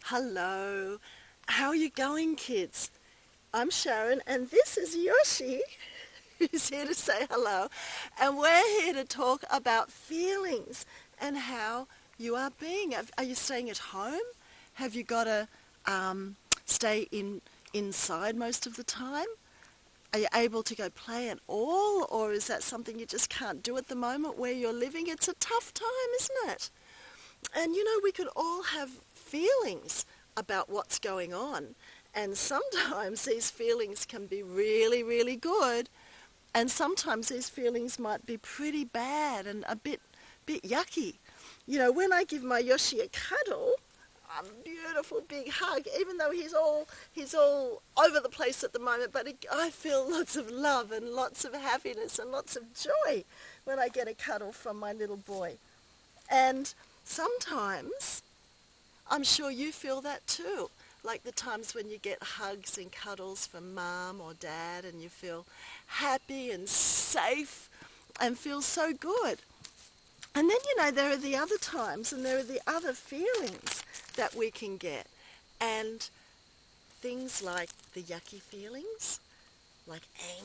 Hello. How are you going, kids? I'm Sharon, and this is Yoshi, who's here to say hello. And we're here to talk about feelings and how you are being. Are you staying at home? Have you got to stay inside most of the time? Are you able to go play at all, or is that something you just can't do at the moment where you're living? It's a tough time, isn't it? And we could all have feelings about what's going on. And sometimes these feelings can be really, really good. And sometimes these feelings might be pretty bad and a bit yucky. When I give my Yoshi a cuddle, a beautiful big hug, even though he's all over the place at the moment, but I feel lots of love and lots of happiness and lots of joy when I get a cuddle from my little boy. And sometimes, I'm sure you feel that too, like the times when you get hugs and cuddles from mum or dad and you feel happy and safe and feel so good. And then, there are the other times and there are the other feelings that we can get. And things like the yucky feelings, like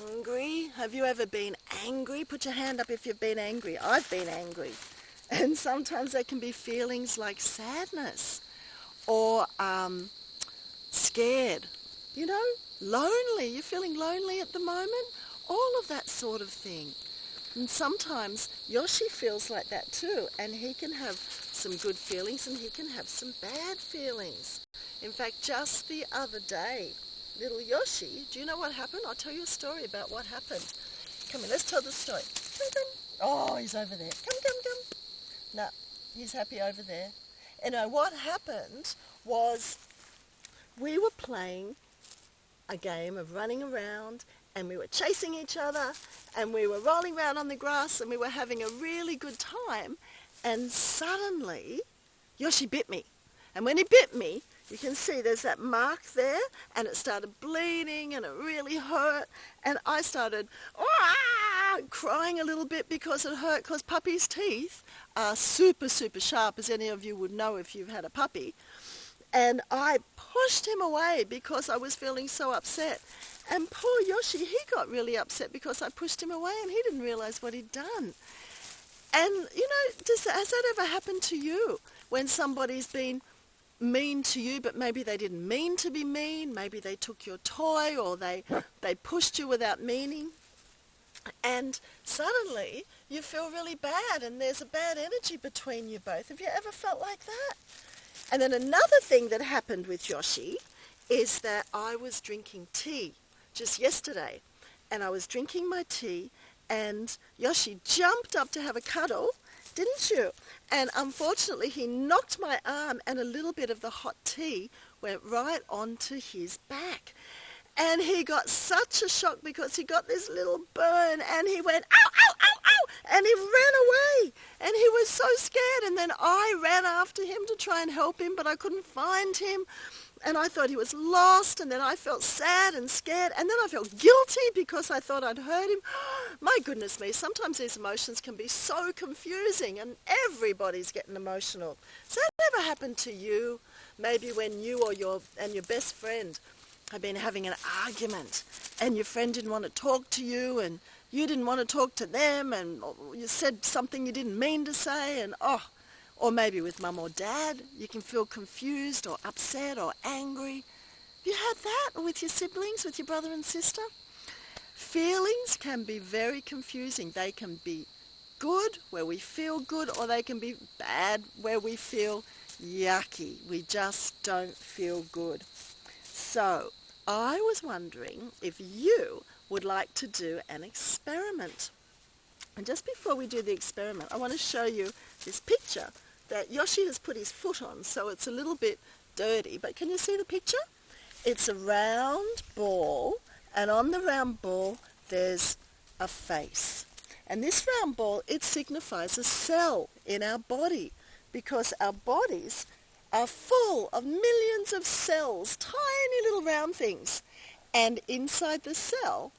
angry. Have you ever been angry? Put your hand up if you've been angry. I've been angry. And sometimes there can be feelings like sadness or scared, lonely. You're feeling lonely at the moment. All of that sort of thing. And sometimes Yoshi feels like that too, and he can have some good feelings and he can have some bad feelings. In fact, just the other day, little Yoshi, do you know what happened? I'll tell you a story about what happened. Come here, let's tell the story. Come. Oh, he's over there. Come. No, he's happy over there. What happened was we were playing a game of running around and we were chasing each other and we were rolling around on the grass and we were having a really good time, and suddenly Yoshi bit me. And when he bit me, you can see there's that mark there, and it started bleeding and it really hurt, and I started crying a little bit because it hurt, because puppies' teeth are super, super sharp, as any of you would know if you've had a puppy. And I pushed him away because I was feeling so upset. And poor Yoshi, he got really upset because I pushed him away and he didn't realize what he'd done. And, has that ever happened to you? When somebody's been mean to you, but maybe they didn't mean to be mean, maybe they took your toy or they pushed you without meaning. And suddenly you feel really bad and there's a bad energy between you both. Have you ever felt like that? And then another thing that happened with Yoshi is that I was drinking tea just yesterday, and I was drinking my tea, and Yoshi jumped up to have a cuddle, didn't you? And unfortunately, he knocked my arm, and a little bit of the hot tea went right onto his back. And he got such a shock because he got this little burn, and he went, ow, ow, ow, ow, and he ran away. And he was so scared, and then I ran after him to try and help him, but I couldn't find him. And I thought he was lost, and then I felt sad and scared, and then I felt guilty because I thought I'd hurt him. My goodness me, sometimes these emotions can be so confusing, and everybody's getting emotional. Has that ever happened to you? Maybe when you or your best friend have been having an argument, and your friend didn't want to talk to you, and you didn't want to talk to them, and you said something you didn't mean to say, and or maybe with mum or dad, you can feel confused or upset or angry. Have you had that with your siblings, with your brother and sister? Feelings can be very confusing. They can be good, where we feel good, or they can be bad, where we feel yucky. We just don't feel good. So I was wondering if you would like to do an experiment. And just before we do the experiment, I want to show you this picture that Yoshi has put his foot on, so it's a little bit dirty. But can you see the picture? It's a round ball, and on the round ball there's a face. And this round ball, it signifies a cell in our body, because our bodies are full of millions of cells, tiny little round things. And inside the cell,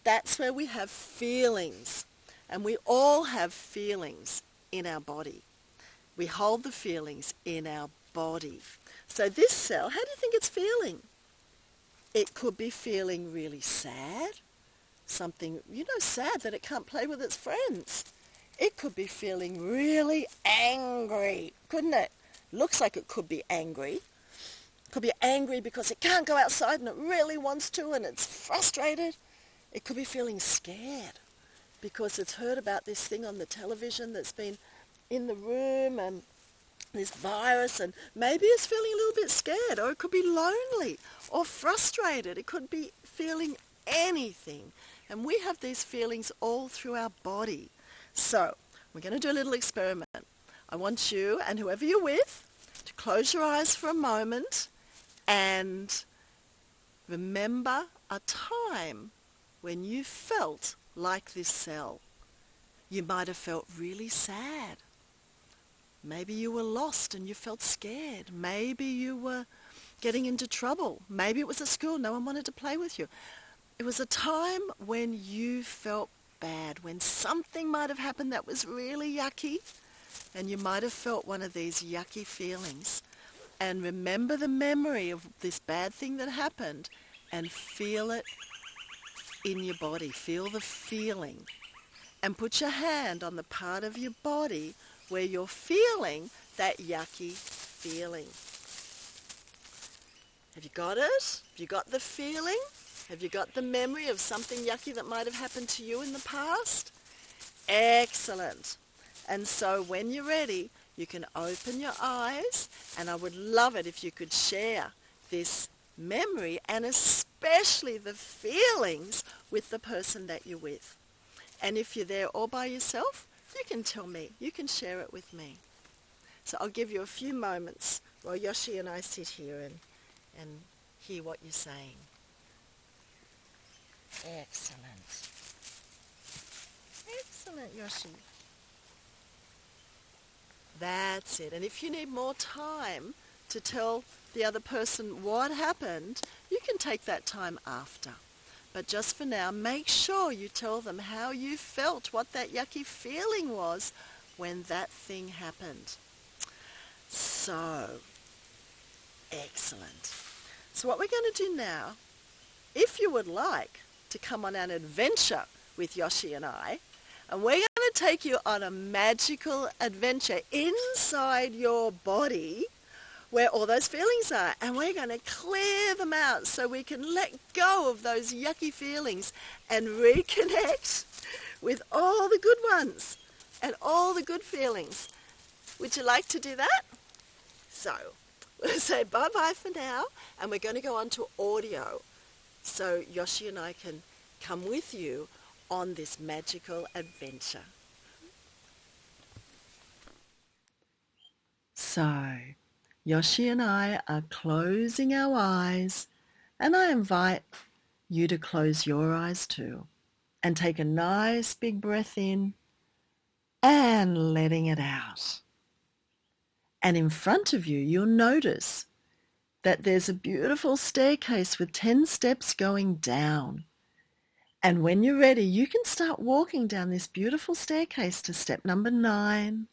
that's where we have feelings. And we all have feelings in our body. We hold the feelings in our body. So this cell, how do you think it's feeling? It could be feeling really sad, something, sad that it can't play with its friends. It could be feeling really angry, couldn't it? Looks like it could be angry. It could be angry because it can't go outside and it really wants to and it's frustrated. It could be feeling scared because it's heard about this thing on the television that's been in the room and this virus, and maybe it's feeling a little bit scared, or it could be lonely or frustrated. It could be feeling anything. And we have these feelings all through our body. So we're going to do a little experiment. I want you and whoever you're with to close your eyes for a moment and remember a time when you felt like this cell. You might have felt really sad. Maybe you were lost and you felt scared. Maybe you were getting into trouble. Maybe it was at school. No one wanted to play with you. It was a time when you felt bad, when something might have happened that was really yucky, and you might have felt one of these yucky feelings. And remember the memory of this bad thing that happened and feel it in your body. Feel the feeling. And put your hand on the part of your body where you're feeling that yucky feeling. Have you got it? Have you got the feeling? Have you got the memory of something yucky that might have happened to you in the past? Excellent. And so when you're ready, you can open your eyes, and I would love it if you could share this memory and especially the feelings with the person that you're with. And if you're there all by yourself, you can tell me. You can share it with me. So I'll give you a few moments while Yoshi and I sit here and hear what you're saying. Excellent. Excellent, Yoshi. That's it. And if you need more time to tell the other person what happened, you can take that time after. But just for now, make sure you tell them how you felt, what that yucky feeling was when that thing happened. So, excellent. So what we're going to do now, if you would like to come on an adventure with Yoshi and I, and we're going to take you on a magical adventure inside your body where all those feelings are, and we're going to clear them out so we can let go of those yucky feelings and reconnect with all the good ones and all the good feelings. Would you like to do that? So we'll say bye-bye for now, and we're going to go on to audio so Yoshi and I can come with you on this magical adventure. So Yoshi and I are closing our eyes, and I invite you to close your eyes too and take a nice big breath in and letting it out. And in front of you, you'll notice that there's a beautiful staircase with 10 steps going down. And when you're ready, you can start walking down this beautiful staircase to step number 9,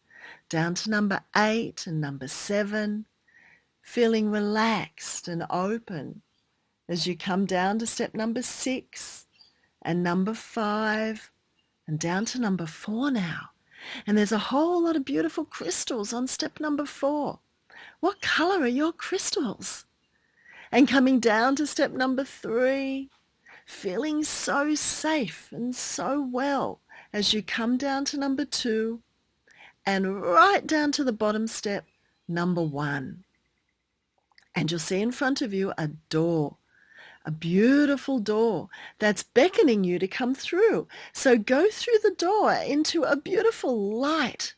down to number 8 and number 7, feeling relaxed and open as you come down to step number 6 and number 5 and down to number 4 now. And there's a whole lot of beautiful crystals on step number 4. What color are your crystals? And coming down to step number 3, feeling so safe and so well as you come down to number 2 and right down to the bottom step, number 1. And you'll see in front of you a door, a beautiful door that's beckoning you to come through. So go through the door into a beautiful light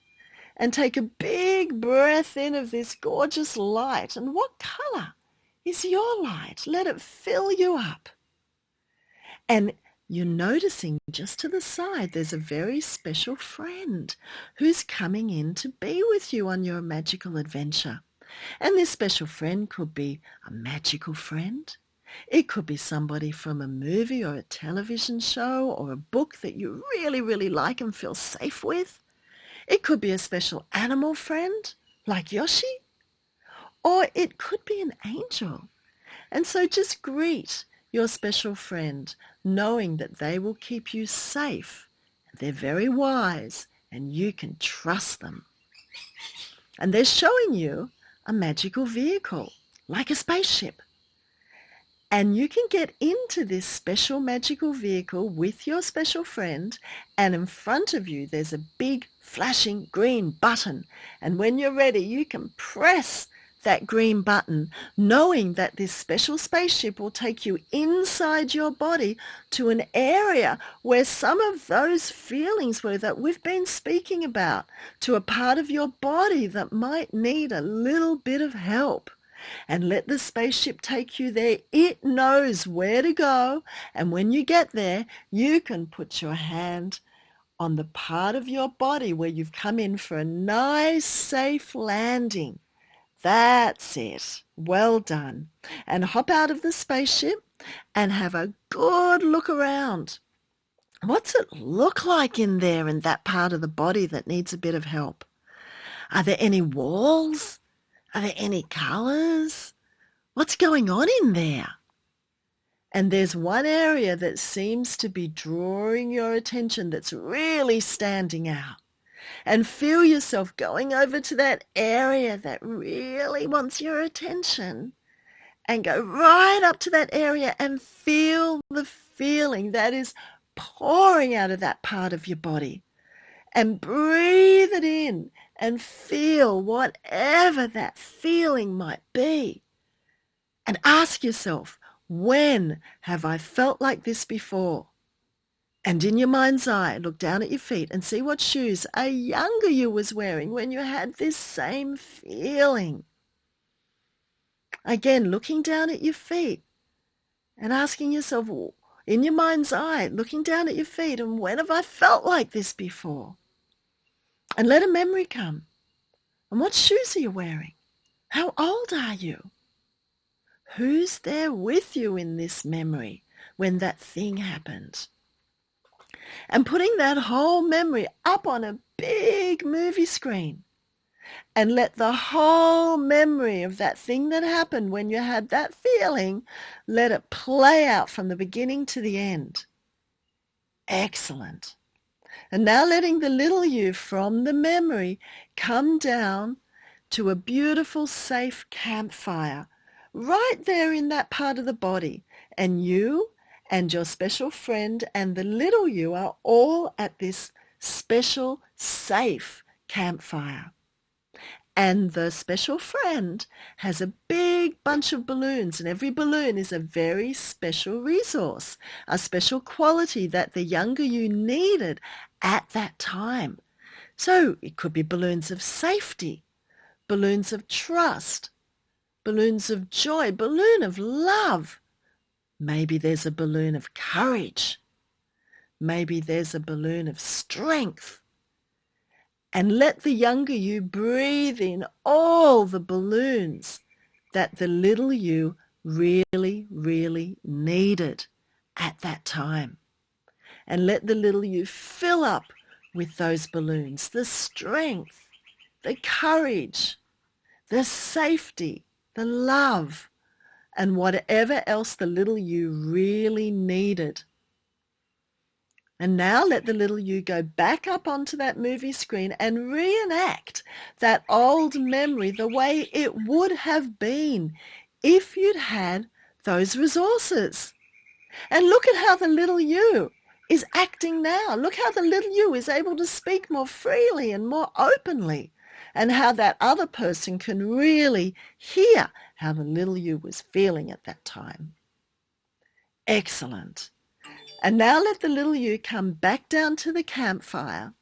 and take a big breath in of this gorgeous light. And what color is your light? Let it fill you up. And you're noticing just to the side, there's a very special friend who's coming in to be with you on your magical adventure. And this special friend could be a magical friend. It could be somebody from a movie or a television show or a book that you really, really like and feel safe with. It could be a special animal friend like Yoshi. or it could be an angel. And so just greet your special friend, knowing that they will keep you safe. They're very wise, and you can trust them. And they're showing you a magical vehicle, like a spaceship. And you can get into this special magical vehicle with your special friend, and in front of you there's a big flashing green button. And when you're ready, you can press that green button, knowing that this special spaceship will take you inside your body to an area where some of those feelings were that we've been speaking about, to a part of your body that might need a little bit of help. And let the spaceship take you there. It knows where to go. And when you get there, you can put your hand on the part of your body where you've come in for a nice, safe landing. That's it. Well done. And hop out of the spaceship and have a good look around. What's it look like in there, in that part of the body that needs a bit of help? Are there any walls? Are there any colours? What's going on in there? And there's one area that seems to be drawing your attention, that's really standing out. And feel yourself going over to that area that really wants your attention. And go right up to that area and feel the feeling that is pouring out of that part of your body. And breathe it in and feel whatever that feeling might be. And ask yourself, when have I felt like this before? And in your mind's eye, look down at your feet and see what shoes a younger you was wearing when you had this same feeling. Again, looking down at your feet and asking yourself, in your mind's eye, looking down at your feet, and when have I felt like this before? And let a memory come. And what shoes are you wearing? How old are you? Who's there with you in this memory when that thing happened? And putting that whole memory up on a big movie screen. And let the whole memory of that thing that happened when you had that feeling, let it play out from the beginning to the end. Excellent. And now letting the little you from the memory come down to a beautiful, safe campfire right there in that part of the body. And you and your special friend and the little you are all at this special, safe campfire. And the special friend has a big bunch of balloons, and every balloon is a very special resource, a special quality that the younger you needed at that time. So it could be balloons of safety, balloons of trust, balloons of joy, balloon of love. Maybe there's a balloon of courage. Maybe there's a balloon of strength. And let the younger you breathe in all the balloons that the little you really, really needed at that time. And let the little you fill up with those balloons, the strength, the courage, the safety, the love, and whatever else the little you really needed. And now let the little you go back up onto that movie screen and reenact that old memory the way it would have been if you'd had those resources. And look at how the little you is acting now. Look how the little you is able to speak more freely and more openly, and how that other person can really hear how the little you was feeling at that time. Excellent. And now let the little you come back down to the campfire.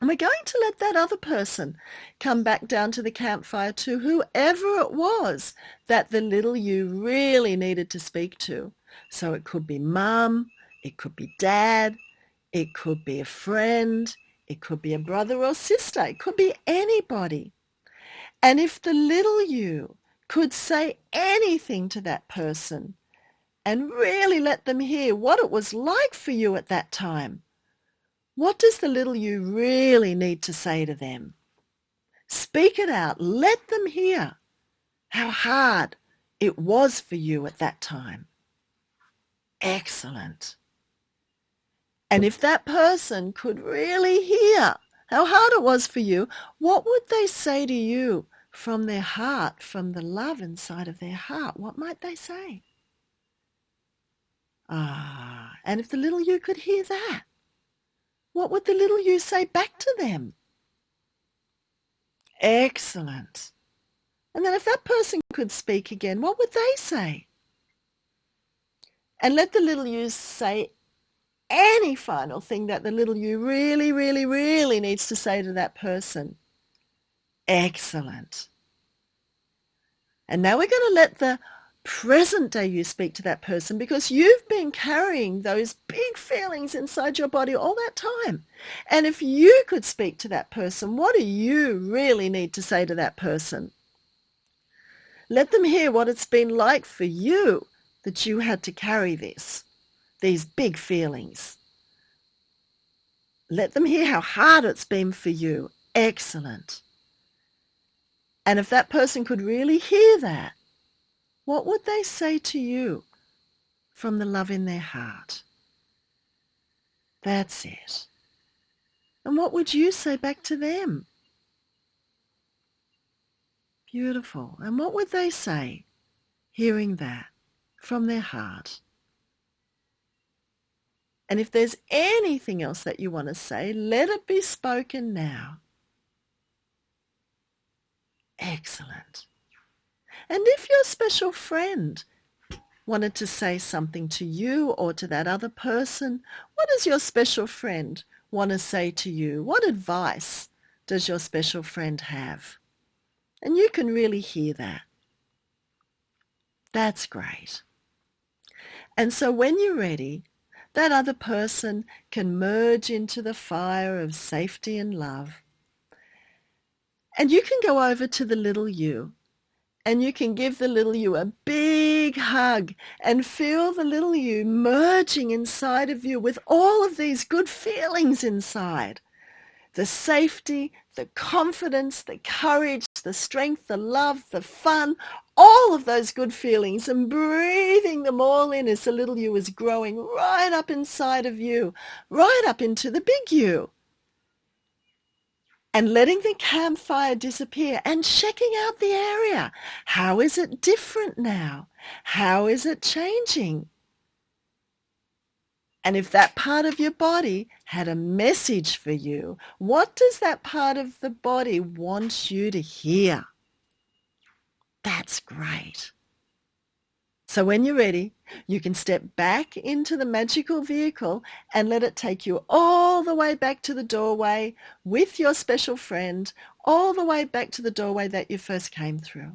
And we're going to let that other person come back down to the campfire too, whoever it was that the little you really needed to speak to. So it could be mum, it could be dad, it could be a friend, it could be a brother or sister, it could be anybody. And if the little you could say anything to that person, and really let them hear what it was like for you at that time. What does the little you really need to say to them? Speak it out. Let them hear how hard it was for you at that time. Excellent. And if that person could really hear how hard it was for you, what would they say to you from their heart, from the love inside of their heart? What might they say? And if the little you could hear that, what would the little you say back to them? Excellent. And then if that person could speak again, what would they say? And let the little you say any final thing that the little you really, really, really needs to say to that person. Excellent. And now we're going to let the present day you speak to that person, because you've been carrying those big feelings inside your body all that time. And if you could speak to that person, what do you really need to say to that person? Let them hear what it's been like for you that you had to carry these big feelings. Let them hear how hard it's been for you. Excellent. And if that person could really hear that, what would they say to you from the love in their heart? That's it. And what would you say back to them? Beautiful. And what would they say, hearing that from their heart? And if there's anything else that you want to say, let it be spoken now. Excellent. And if your special friend wanted to say something to you or to that other person, what does your special friend want to say to you? What advice does your special friend have? And you can really hear that. That's great. And so when you're ready, that other person can merge into the fire of safety and love. And you can go over to the little you, and you can give the little you a big hug and feel the little you merging inside of you with all of these good feelings inside. The safety, the confidence, the courage, the strength, the love, the fun, all of those good feelings, and breathing them all in as the little you is growing right up inside of you, right up into the big you. And letting the campfire disappear and checking out the area. How is it different now? How is it changing? And if that part of your body had a message for you, what does that part of the body want you to hear? That's great. So when you're ready, you can step back into the magical vehicle and let it take you all the way back to the doorway with your special friend, all the way back to the doorway that you first came through.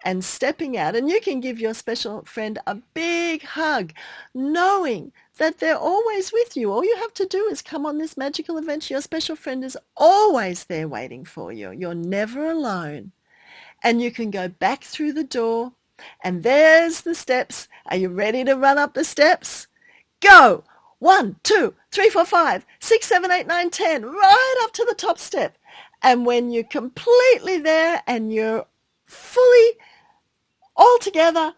And stepping out, and you can give your special friend a big hug, knowing that they're always with you. All you have to do is come on this magical adventure. Your special friend is always there waiting for you. You're never alone. And you can go back through the door, and there's the steps. Are you ready to run up the steps? Go! 1, 2, 3, 4, 5, 6, 7, 8, 9, 10, right up to the top step. And when you're completely there and you're fully all together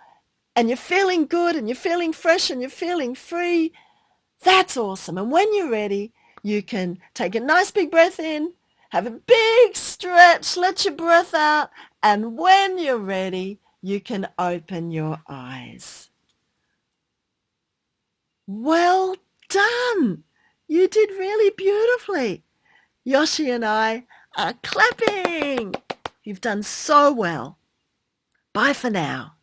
and you're feeling good and you're feeling fresh and you're feeling free, that's awesome. And when you're ready, you can take a nice big breath in, have a big stretch, let your breath out, and when you're ready, you can open your eyes. Well done! You did really beautifully. Yoshi and I are clapping. You've done so well. Bye for now.